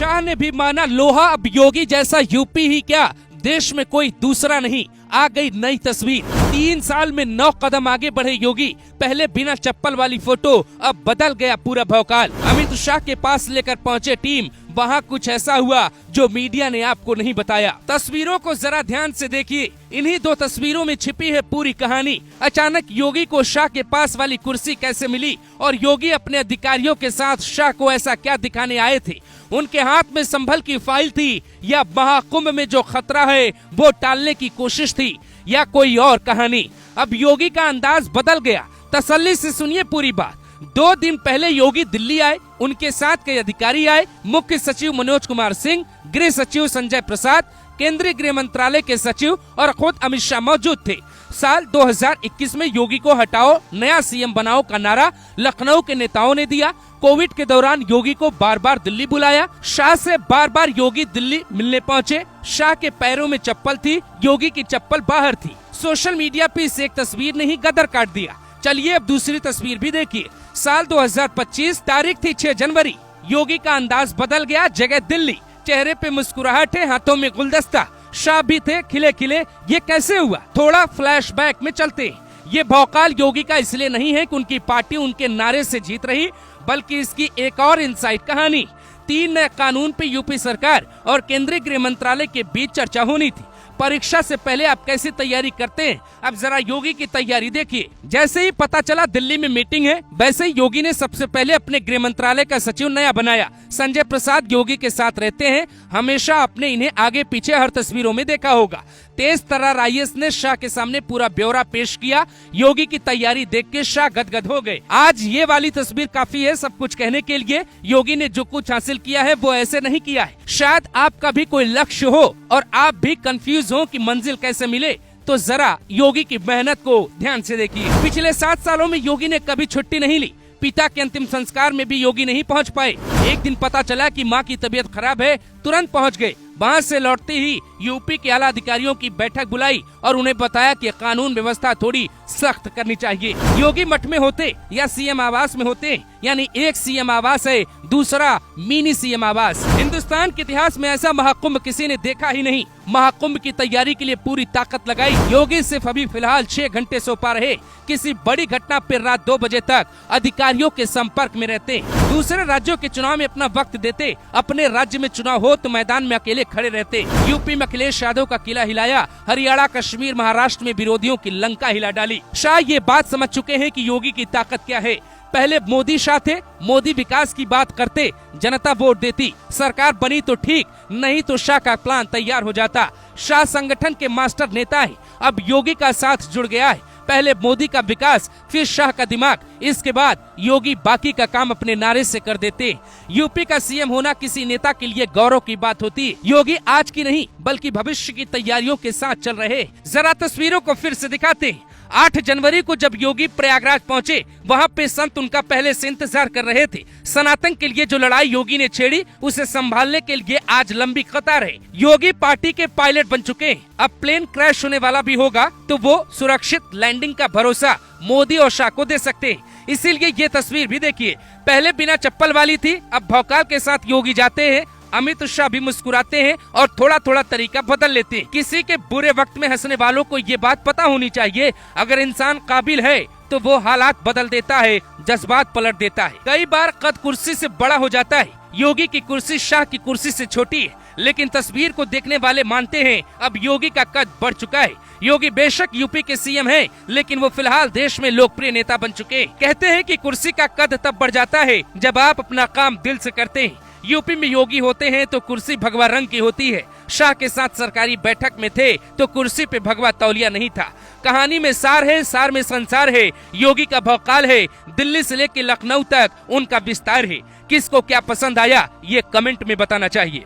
शाह ने भी माना लोहा, अब योगी जैसा यूपी ही क्या देश में कोई दूसरा नहीं। आ गई नई तस्वीर, 3 साल में 9 कदम आगे बढ़े योगी। पहले बिना चप्पल वाली फोटो, अब बदल गया पूरा भौकाल। अमित शाह के पास लेकर पहुंचे टीम, वहाँ कुछ ऐसा हुआ जो मीडिया ने आपको नहीं बताया। तस्वीरों को जरा ध्यान से देखिए, इन्हीं 2 तस्वीरों में छिपी है पूरी कहानी। अचानक योगी को शाह के पास वाली कुर्सी कैसे मिली और योगी अपने अधिकारियों के साथ शाह को ऐसा क्या दिखाने आए थे? उनके हाथ में संभल की फाइल थी या महाकुंभ में जो खतरा है वो टालने की कोशिश थी या कोई और कहानी? अब योगी का अंदाज बदल गया। तसल्ली से सुनिए पूरी बात। 2 दिन पहले योगी दिल्ली आए, उनके साथ कई अधिकारी आए। मुख्य सचिव मनोज कुमार सिंह, गृह सचिव संजय प्रसाद, केंद्रीय गृह मंत्रालय के सचिव और खुद अमित शाह मौजूद थे। साल 2021 में योगी को हटाओ, नया सीएम बनाओ का नारा लखनऊ के नेताओं ने दिया। कोविड के दौरान योगी को बार बार दिल्ली बुलाया। शाह से बार बार योगी दिल्ली मिलने पहुंचे। शाह के पैरों में चप्पल थी, योगी की चप्पल बाहर थी। सोशल मीडिया पे इसे एक तस्वीर ने ही गदर काट दिया। चलिए अब दूसरी तस्वीर भी देखिए। साल 2025, तारीख थी 6 जनवरी। योगी का अंदाज बदल गया, जगह दिल्ली। चेहरे पे मुस्कुराहट है, हाथों में गुलदस्ता। शाह भी थे खिले खिले। ये कैसे हुआ? थोड़ा फ्लैशबैक में चलते हैं। ये भौकाल योगी का इसलिए नहीं है कि उनकी पार्टी उनके नारे से जीत रही, बल्कि इसकी एक और इनसाइड कहानी। 3 नए कानून पे यूपी सरकार और केंद्रीय गृह मंत्रालय के बीच चर्चा होनी थी। परीक्षा से पहले आप कैसी तैयारी करते हैं, अब जरा योगी की तैयारी देखिए। जैसे ही पता चला दिल्ली में मीटिंग है, वैसे ही योगी ने सबसे पहले अपने गृह मंत्रालय का सचिव नया बनाया। संजय प्रसाद योगी के साथ रहते हैं, हमेशा आपने इन्हें आगे पीछे हर तस्वीरों में देखा होगा। तेज तर्रार आईएएस ने शाह के सामने पूरा ब्यौरा पेश किया। योगी की तैयारी देख के शाह गदगद हो गए। आज ये वाली तस्वीर काफी है सब कुछ कहने के लिए। योगी ने जो कुछ हासिल किया है वो ऐसे नहीं किया है। शायद आपका भी कोई लक्ष्य हो और आप भी कंफ्यूज हो कि मंजिल कैसे मिले, तो जरा योगी की मेहनत को ध्यान से देखिए। पिछले 7 सालों में योगी ने कभी छुट्टी नहीं ली। पिता के अंतिम संस्कार में भी योगी नहीं पहुंच पाए। एक दिन पता चला कि मां की तबीयत खराब है, तुरंत पहुंच गए। वहां से लौटते ही यूपी के आला अधिकारियों की बैठक बुलाई और उन्हें बताया कि कानून व्यवस्था थोड़ी सख्त करनी चाहिए। योगी मठ में होते या सीएम आवास में होते, यानी एक सीएम आवास है, दूसरा मिनी सीएम आवास। हिंदुस्तान के इतिहास में ऐसा महाकुंभ किसी ने देखा ही नहीं। महाकुंभ की तैयारी के लिए पूरी ताकत लगाई। योगी सिर्फ अभी फिलहाल 6 घंटे सो पा रहे। किसी बड़ी घटना पर रात 2 बजे तक अधिकारियों के संपर्क में रहते। दूसरे राज्यों के चुनाव में अपना वक्त देते। अपने राज्य में चुनाव हो तो मैदान में अकेले खड़े रहते। यूपी में अखिलेश यादव का किला हिलाया, हरियाणा, कश्मीर, महाराष्ट्र में विरोधियों की लंका हिला डाली। शाह ये बात समझ चुके हैं कि योगी की ताकत क्या है। पहले मोदी शाह थे, मोदी विकास की बात करते, जनता वोट देती, सरकार बनी तो ठीक, नहीं तो शाह का प्लान तैयार हो जाता। शाह संगठन के मास्टर नेता है, अब योगी का साथ जुड़ गया है। पहले मोदी का विकास, फिर शाह का दिमाग, इसके बाद योगी बाकी का काम अपने नारे से कर देते। यूपी का सीएम होना किसी नेता के लिए गौरव की बात होती। योगी आज की नहीं बल्कि भविष्य की तैयारियों के साथ चल रहे। जरा तस्वीरों को फिर से दिखाते। 8 जनवरी को जब योगी प्रयागराज पहुंचे, वहां पे संत उनका पहले से इंतजार कर रहे थे। सनातन के लिए जो लड़ाई योगी ने छेड़ी, उसे संभालने के लिए आज लंबी कतार है। योगी पार्टी के पायलट बन चुके हैं। अब प्लेन क्रैश होने वाला भी होगा तो वो सुरक्षित लैंडिंग का भरोसा मोदी और शाह को दे सकते हैं। इसीलिए ये तस्वीर भी देखिए। पहले बिना चप्पल वाली थी, अब भौकाल के साथ योगी जाते हैं। अमित शाह भी मुस्कुराते हैं और थोड़ा थोड़ा तरीका बदल लेते हैं। किसी के बुरे वक्त में हंसने वालों को ये बात पता होनी चाहिए, अगर इंसान काबिल है तो वो हालात बदल देता है, जज्बात पलट देता है। कई बार कद कुर्सी से बड़ा हो जाता है। योगी की कुर्सी शाह की कुर्सी से छोटी है, लेकिन तस्वीर को देखने वाले मानते हैं अब योगी का कद बढ़ चुका है। योगी बेशक यूपी के सीएम हैं, लेकिन वो फिलहाल देश में लोकप्रिय नेता बन चुके हैं। कहते हैं कि कुर्सी का कद तब बढ़ जाता है जब आप अपना काम दिल से करते हैं। यूपी में योगी होते हैं तो कुर्सी भगवा रंग की होती है। शाह के साथ सरकारी बैठक में थे तो कुर्सी पे भगवा तौलिया नहीं था। कहानी में सार है, सार में संसार है। योगी का भौकाल है, दिल्ली से लेकर लखनऊ तक उनका विस्तार है। किसको क्या पसंद आया ये कमेंट में बताना चाहिए।